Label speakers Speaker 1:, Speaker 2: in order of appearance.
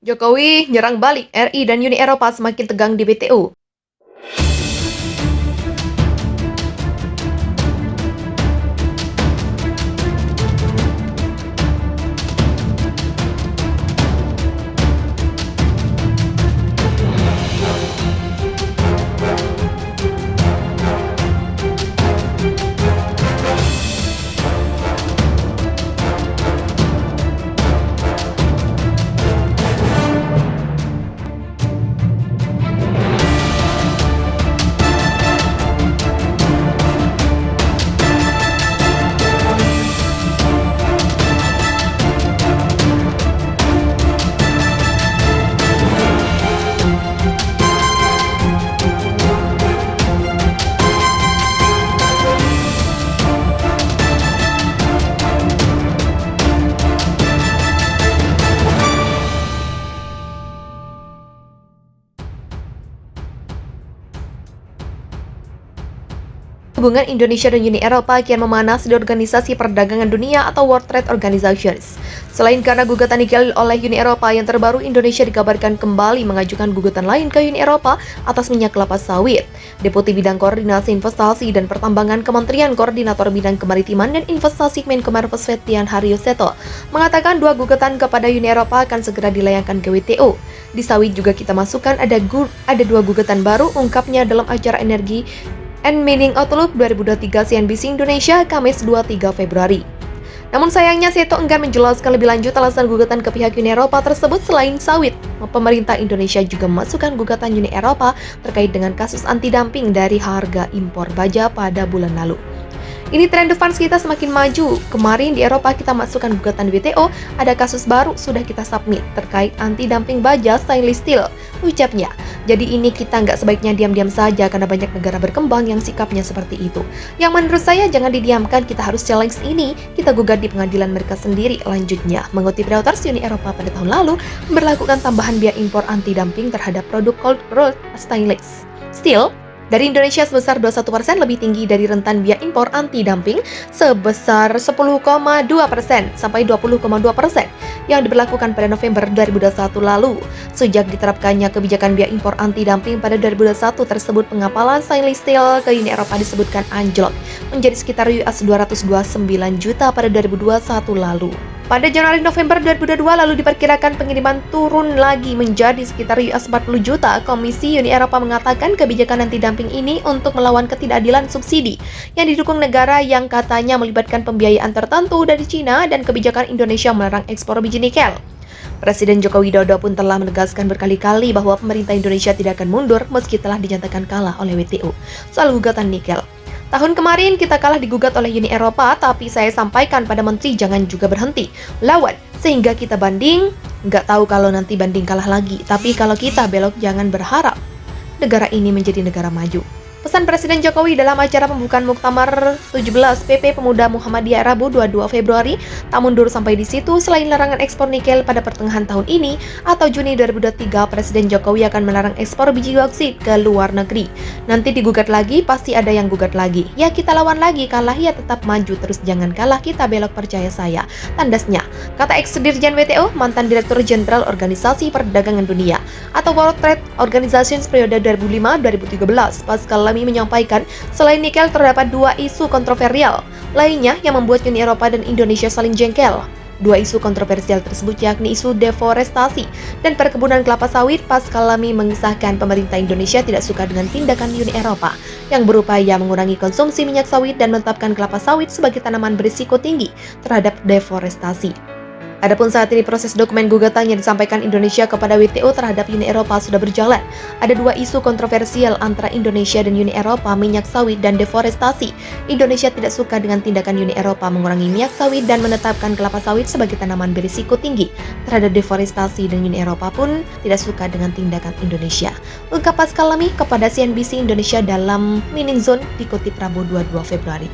Speaker 1: Jokowi nyerang balik, RI dan Uni Eropa semakin tegang di WTO. Hubungan Indonesia dan Uni Eropa kian memanas di Organisasi Perdagangan Dunia atau World Trade Organization. Selain karena gugatan nikel oleh Uni Eropa yang terbaru, Indonesia dikabarkan kembali mengajukan gugatan lain ke Uni Eropa atas minyak kelapa sawit. Deputi Bidang Koordinasi Investasi dan Pertambangan Kementerian Koordinator Bidang Kemaritiman dan Investasi Menkominfo Setian Haryoseto mengatakan dua gugatan kepada Uni Eropa akan segera dilayangkan ke WTO. Di sawit juga kita masukkan ada dua gugatan baru, ungkapnya dalam acara Energi and Mining Outlook 2023 CNBC Indonesia, Kamis 23 Februari. Namun sayangnya Seto enggan menjelaskan lebih lanjut alasan gugatan ke pihak Uni Eropa tersebut. Selain sawit, pemerintah Indonesia juga memasukkan gugatan Uni Eropa terkait dengan kasus anti-dumping dari harga impor baja pada bulan lalu. Ini tren defense kita semakin maju. Kemarin di Eropa kita masukkan gugatan WTO, ada kasus baru sudah kita submit terkait anti-dumping baja stainless steel, ucapnya. Jadi ini kita nggak sebaiknya diam-diam saja karena banyak negara berkembang yang sikapnya seperti itu. Yang menurut saya jangan didiamkan, kita harus challenge ini, kita gugat di pengadilan mereka sendiri, lanjutnya. Mengutip Reuters, Uni Eropa pada tahun lalu memberlakukan tambahan biaya impor anti-dumping terhadap produk cold rolled stainless steel dari Indonesia sebesar 21%, lebih tinggi dari rentan biaya impor anti-dumping sebesar 10,2% sampai 20,2% yang diberlakukan pada November 2021 lalu. Sejak diterapkannya kebijakan biaya impor anti-dumping pada 2021 tersebut, pengapalan stainless steel ke Uni Eropa disebutkan anjlok menjadi sekitar US 229 juta pada 2021 lalu. Pada Januari-November 2022 lalu diperkirakan pengiriman turun lagi menjadi sekitar US 40 juta. Komisi Uni Eropa mengatakan kebijakan anti-dumping ini untuk melawan ketidakadilan subsidi yang didukung negara yang katanya melibatkan pembiayaan tertentu dari Cina dan kebijakan Indonesia melarang ekspor biji nikel. Presiden Joko Widodo pun telah menegaskan berkali-kali bahwa pemerintah Indonesia tidak akan mundur meski telah dinyatakan kalah oleh WTO soal gugatan nikel. Tahun kemarin kita kalah digugat oleh Uni Eropa, tapi saya sampaikan pada Menteri jangan juga berhenti lawan, sehingga kita banding. Nggak tahu kalau nanti banding kalah lagi, tapi kalau kita belok jangan berharap negara ini menjadi negara maju. Pesan Presiden Jokowi dalam acara pembukaan Muktamar 17 PP Pemuda Muhammadiyah Rabu 22 Februari, tak mundur sampai di situ. Selain larangan ekspor nikel pada pertengahan tahun ini atau Juni 2023, Presiden Jokowi akan melarang ekspor biji bauksit ke luar negeri. Nanti digugat lagi, pasti ada yang gugat lagi. Ya kita lawan lagi, kalah ya tetap maju terus, jangan kalah, kita belok percaya saya, tandasnya. Kata ex-dirjen WTO, mantan Direktur Jenderal Organisasi Perdagangan Dunia atau World Trade Organization periode 2005-2013, Pascal Lamy menyampaikan, selain nikel terdapat dua isu kontroversial lainnya yang membuat Uni Eropa dan Indonesia saling jengkel. Dua isu kontroversial tersebut yakni isu deforestasi dan perkebunan kelapa sawit. Pascal Lamy mengisahkan pemerintah Indonesia tidak suka dengan tindakan Uni Eropa yang berupaya mengurangi konsumsi minyak sawit dan menetapkan kelapa sawit sebagai tanaman berisiko tinggi terhadap deforestasi. Adapun saat ini proses dokumen gugatan yang disampaikan Indonesia kepada WTO terhadap Uni Eropa sudah berjalan. Ada dua isu kontroversial antara Indonesia dan Uni Eropa, minyak sawit dan deforestasi. Indonesia tidak suka dengan tindakan Uni Eropa mengurangi minyak sawit dan menetapkan kelapa sawit sebagai tanaman berisiko tinggi terhadap deforestasi, dan Uni Eropa pun tidak suka dengan tindakan Indonesia. Ungkap Pascal Lamy kepada CNBC Indonesia dalam Mining Zone dikutip Rabu 22 Februari.